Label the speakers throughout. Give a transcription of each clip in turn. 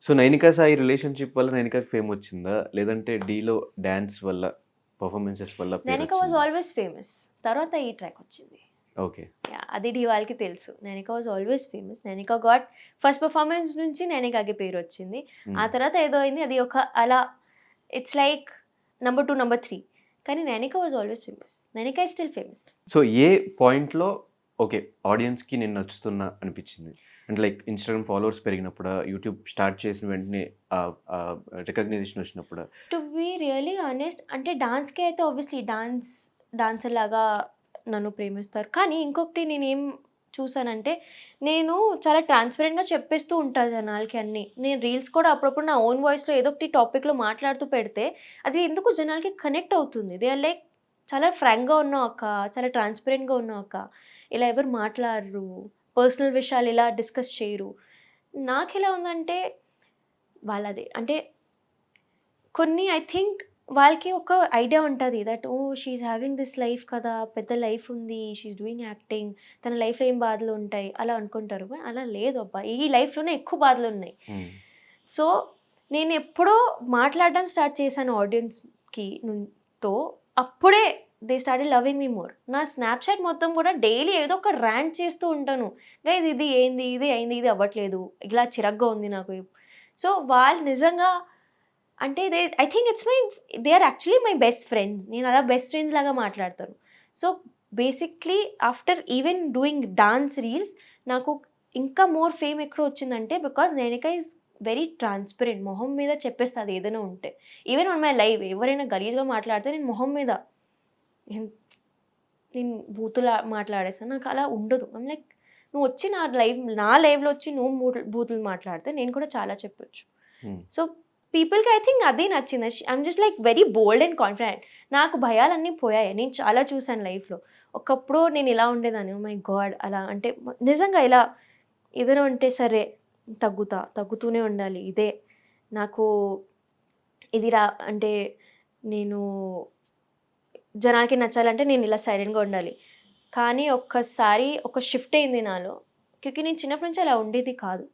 Speaker 1: So 'Nainika Sai' relationship వల్ల 'నైనికకి' fame వచ్చిందా? లేదంటే 'ఢీలో' డాన్స్ వల్ల, పెర్ఫార్మన్సెస్ వల్ల
Speaker 2: 'నైనిక వాజ్
Speaker 1: పేరొచ్చిందా?
Speaker 2: Always famous.' తర్వాత ఈ ట్రాక్ వచ్చింది.
Speaker 1: ఓకే.
Speaker 2: యాహ్! అది ఢీ వాళ్ళకి తెలుసు. 'Nainika was always famous.' 'Nainika got' first performance నుంచి 'నైనికా'కి పేరొచ్చింది. ఆ
Speaker 1: హ్మ్.
Speaker 2: తర్వాత ఏదో అయింది. అది ఒక అలా ఇట్స్ లైక్ నంబర్ 2, నంబర్ 3. కానీ 'Nainika was always famous.' 'Nainika is still famous.'
Speaker 1: So a పాయింట్‌లో ఓకే. ఆడియన్స్‌కి నేను నచ్చుతున్నా అనిపిచ్చింది? అంటే లైక్ ఇన్‌స్టాగ్రామ్ ఫాలోవర్స్ పెరిగినప్పుడా? యూట్యూబ్ స్టార్ట్ చేసిన వెంటనే రికగ్నిషన్ వచ్చినప్పుడా?
Speaker 2: టు బీ రియల్లీ ఆనెస్ట్ అంటే డాన్స్‌కి అయితే ఆబ్వియస్లీ డాన్సర్ లాగా నన్ను ప్రేమిస్తారు. కానీ ఇంకొకటి నేనేం చూసానంటే, నేను చాలా ట్రాన్స్‌పరెంట్‌గా చెప్పేస్తూ ఉంటా జనాలకి అన్నీ. నేను రీల్స్ కూడా అప్పుడప్పుడు నా ఓన్ వాయిస్‌లో ఏదో ఒకటి టాపిక్‌లో మాట్లాడుతూ పెడితే, అది ఎందుకో జనాలకి కనెక్ట్ అవుతుంది. దే ఆర్ లైక్ చాలా ఫ్రాంక్‌గా ఉన్నావు అక్క, చాలా ట్రాన్స్‌పరెంట్‌గా ఉన్నావు అక్క. ఇలా ఎవరు మాట్లాడరు. పర్సనల్ విషయాలు ఇలా డిస్కస్ చేయరు. నాకెలా ఉందంటే వాళ్ళది అంటే కొన్ని ఐ థింక్ వాళ్ళకి ఒక ఐడియా ఉంటది. That oh! She is having this life కదా! పెద్ద లైఫ్ ఉంది. She is doing acting. తన లైఫ్‌లో ఏం బాధలు ఉంటాయి అలా అనుకుంటారు. బట్ అలా లేదు అబ్బా! ఈ లైఫ్‌లోనే ఎక్కువ బాధలున్నాయి.
Speaker 1: హ్మ్.
Speaker 2: సో, నేనెప్పుడో మాట్లాడడం స్టార్ట్ చేశాను ఆడియన్స్‌కి తో అప్పుడే they started loving me more. నా స్నాప్‌చాట్ మొత్తం కూడా డైలీ ఏదో ఒక ర్యాంట్ చేస్తూ ఉంటాను. గైస్ ఇది ఏంది? ఇది అయింది. ఇది అవ్వట్లేదు. ఇలా చిరాగ్గా ఉంది నాకు. సో, వాళ్ళు నిజంగా అంటే I think they are actually my best friends. నేను అలా బెస్ట్ ఫ్రెండ్స్ లాగా మాట్లాడతాను. So, basically after even doing dance reels నాకు ఇంకా మోర్ ఫేమ్ ఎక్కడ వచ్చిందంటే because 'Nainika is very transparent. మొహం మీద చెప్పేస్తది ఏదైనా ఉంటే. ఈవెన్ ఆన్ మై లైవ్ ఎవరైనా గలీజ్‌గా మాట్లాడితే నేను మొహం మీద ఎన్ నేను బూతులు మాట్లాడేస్తాను. నాకు అలా ఉండదు. ఐయామ్ లైక్ నువ్వు వచ్చి నా లైవ్‌లో వచ్చి నువ్వు బూతులు మాట్లాడితే నేను కూడా చాలా చెప్పొచ్చు.
Speaker 1: హ్మ్.
Speaker 2: సో, పీపుల్‌కి ఐ థింక్ అదే నచ్చింది. I'm just like very bold and confident. నాకు భయాలన్నీ పోయాయి. నేను చాలా చూసాను లైఫ్‌లో. ఒకప్పుడు నేను ఇలా ఉండేదాన్ని. Oh my God! అలా అంటే నిజంగా ఇలా ఏదైనా ఉంటే సరే తగ్గుతూనే ఉండాలి. ఇదే నాకు ఇది అంటే నేను జనాలకి నచ్చాలంటే నేను ఇలా సైలెంట్‌గా ఉండాలి. కానీ ఒక్కసారి ఒక షిఫ్ట్ అయింది నాలో. నేను చిన్నప్పటి నుంచి అలా ఉండేది కాదు.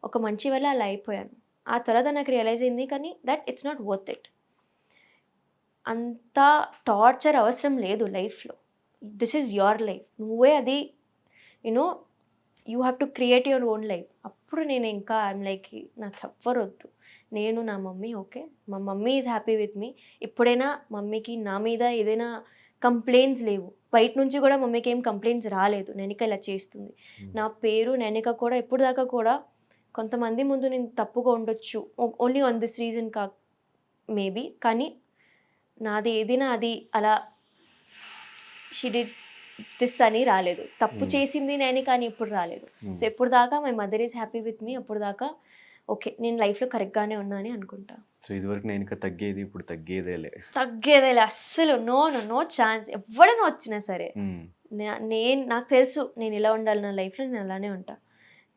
Speaker 2: ఒక మంచి వల్ల అలా అయిపోయాను. ఆ తర్వాత నాకు రియలైజ్ అయింది కానీ that it's not worth it. అంత టార్చర్ అవసరం లేదు లైఫ్‌లో. This is your life. నువ్వే అది you know you have to create your own life. అప్పుడు నేను ఇంకా ఐయామ్ లైక్ నాకెవ్వరొద్దు. నేను, నా మమ్మీ ఓకే. మా మమ్మీ ఈజ్ హ్యాపీ విత్ మీ. ఎప్పుడైనా మమ్మీకి నా మీద ఏదైనా కంప్లెయింట్స్ లేవు. బయట నుంచి కూడా మమ్మీకి ఏం కంప్లెయింట్స్ రాలేదు. నైనిక ఇలా చేస్తుంది.
Speaker 1: హ్మ్.
Speaker 2: నా పేరు నైనిక కూడా ఇప్పటిదాకా కూడా కొంతమంది ముందు నేను తప్పుగా ఉండొచ్చు. Only on this reason maybe. కానీ నాది ఏదైనా అది అలా షీ డిడ్ దిస్ అని రాలేదు. తప్పు
Speaker 1: హ్మ్.
Speaker 2: చేసింది నేనే కానీ ఎప్పుడు రాలేదు. So,
Speaker 1: hmm.
Speaker 2: ఎప్పటిదాకా my mother is happy with me. అప్పటిదాకా ఓకే. నేను లైఫ్‌లో కరెక్ట్‌గానే ఉన్నా అని అనుకుంటా.
Speaker 1: సో ఇదివరకు 'నైనిక' తగ్గేది. ఇప్పుడు తగ్గేదేలే.
Speaker 2: తగ్గేదేలే అస్సలు నో ఛాన్స్. ఎవ్వడైనా వచ్చినా సరే.
Speaker 1: హ్మ్.
Speaker 2: నాకు తెలుసు నేను ఇలా ఉండాలి నా లైఫ్‌లో నేను అలానే ఉంటా.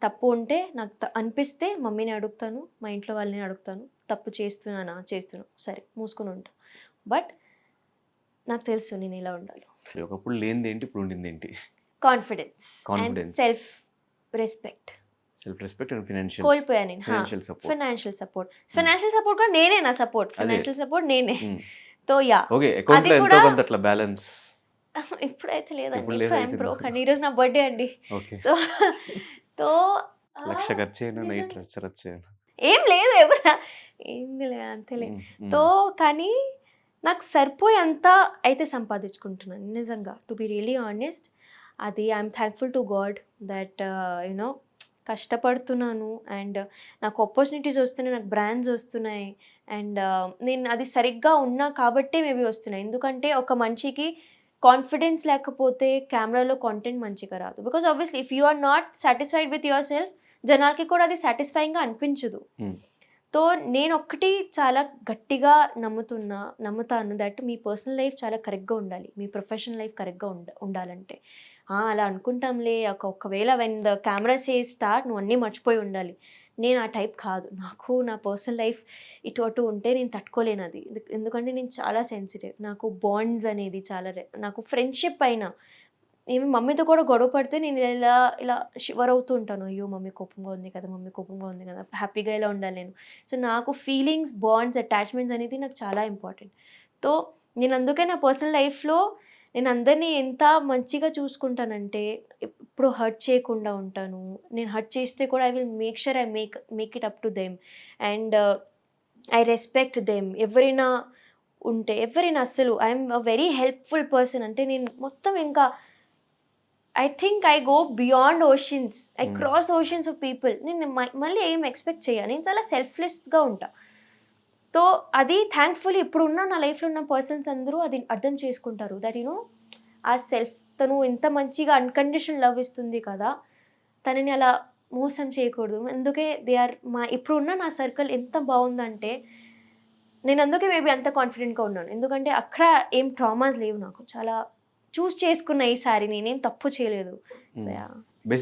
Speaker 2: తప్పు ఉంటే నాకు అనిపిస్తే మమ్మీని అడుగుతాను. మా ఇంట్లో వాళ్ళని అడుగుతాను. తప్పు చేస్తున్నానా? చేస్తున్నా. సరే మూసుకొని ఉంటా. బట్ నాకు తెలుసు నేను ఇలా ఉండాలి.
Speaker 1: ఒకప్పుడు లేనిదేంటి? ఇప్పుడు ఉండిందేంటి?
Speaker 2: Confidence and
Speaker 1: confidence,
Speaker 2: self respect.
Speaker 1: Self respect and
Speaker 2: కోల్పోయా నేను.
Speaker 1: Financial support.
Speaker 2: Financial support.
Speaker 1: Hmm.
Speaker 2: Financial support కూడా నేనే నా సపోర్ట్.
Speaker 1: అదే.
Speaker 2: ఫైనాన్షియల్ సపోర్ట్ నేనే.
Speaker 1: హ్మ్.
Speaker 2: తో యాహ్!
Speaker 1: ఓకే.
Speaker 2: అది
Speaker 1: అకౌంట్‌లో ఎంతో
Speaker 2: కూడా
Speaker 1: కొంత అట్లా బ్యాలెన్స్
Speaker 2: ఇప్పుడైతే లేదండి.
Speaker 1: ఇప్పుడు
Speaker 2: ఇప్పుడు
Speaker 1: లేదా
Speaker 2: ఐయామ్
Speaker 1: అయిపోయిందా?
Speaker 2: బ్రోక్ అండి. ఈరోజు నా బర్త్‌డే అండి.
Speaker 1: ఓకే.
Speaker 2: సో, తో
Speaker 1: 1,00,000 ఖర్చయినా నైట్
Speaker 2: నిజం
Speaker 1: రచ్చరచ్చేనా?
Speaker 2: ఏం లేదు ఏందిలే అంతేలే.
Speaker 1: హ్మ్.
Speaker 2: తో
Speaker 1: హ్మ్.
Speaker 2: కానీ నాకు సరిపోయేంత అయితే సంపాదించుకుంటున్నాను నిజంగా. టు బి రియల్లీ హానెస్ట్ అది I'm thankful to God that you know కష్టపడుతున్నాను అండ్ నాకు ఆపర్చునిటీస్ వస్తున్నాయి. నాకు బ్రాండ్స్ వస్తున్నాయి. అండ్ నేను అది సరిగ్గా ఉన్నా కాబట్టే మేబీ వస్తున్నాయి. ఎందుకంటే ఒక మనిషికి కాన్ఫిడెన్స్ లేకపోతే కెమెరాలో కంటెంట్ మంచిగా రాదు. Because obviously if you are not satisfied with your self జనాలకి కూడా అది సాటిస్ఫైయింగ్‌గా అనిపించదు.
Speaker 1: హ్మ్.
Speaker 2: తో నేనొక్కటి చాలా గట్టిగా నమ్ముతాను దట్ మీ పర్సనల్ లైఫ్ చాలా కరెక్ట్‌గా ఉండాలి. మీ ప్రొఫెషనల్ లైఫ్ కరెక్ట్‌గా ఉండాలంటే. అలా అనుకుంటాంలే ఒకవేళ when the camera says start నువ్వు అన్నీ మర్చిపోయి ఉండాలి. నేను ఆ టైప్ కాదు. నాకు నా పర్సనల్ లైఫ్ ఇటు అటు ఉంటే నేను తట్టుకోలేనది. ఎందుకంటే నేను చాలా సెన్సిటివ్. నాకు బాండ్స్ అనేది చాలా నాకు ఫ్రెండ్‌షిప్ అయినా ఏమి మమ్మీతో కూడా గొడవ పడితే నేను ఇలా ఇలా షివర్ అవుతూ ఉంటాను. అయ్యో! మమ్మీ కోపంగా ఉంది కదా! మమ్మీ కోపంగా ఉంది కదా! హ్యాపీగా ఇలా ఉండాలి నేను. సో, నాకు ఫీలింగ్స్, బాండ్స్, అటాచ్‌మెంట్స్ అనేది నాకు చాలా ఇంపార్టెంట్. సో, నేను అందుకే నా పర్సనల్ లైఫ్‌లో నేను అందరిని ఎంత మంచిగా చూసుకుంటానంటే, ఎప్పుడు హర్ట్ చేయకుండా ఉంటాను. నేను హర్ట్ చేస్తే కూడా I will make sure I make it up to them. And I respect them. ఎవరైనా అస్సలు I'm a very helpful person. అంటే నేను మొత్తం ఇంకా I think I go beyond oceans. I cross oceans of people. నేను మళ్ళీ ఏం ఎక్స్‌పెక్ట్ చేయను. నేను చాలా సెల్ఫ్‌లెస్‌గా ఉంటా. సో, అది థాంక్‌ఫుల్లీ ఇప్పుడున్న నా లైఫ్‌లో ఉన్న పర్సన్స్ అందరూ అది అర్థం చేసుకుంటారు. దట్ ఆ సెల్ఫ్ తను ఇంత మంచిగా అన్‌కండిషనల్ లవ్ ఇస్తుంది కదా! తనని అలా మోసం చేయకూడదు. అందుకే ఇప్పుడున్న నా సర్కిల్ ఎంత బావుందంటే, నేను అందుకే మేబీ అంత కాన్ఫిడెంట్‌గా ఉన్నాను. ఎందుకంటే అక్కడ ఏం ట్రామాస్ లేవు నాకు. చాలా చేసుకున్న ఈసారి నేనేం తప్పు చేయలేదు. So, yeah!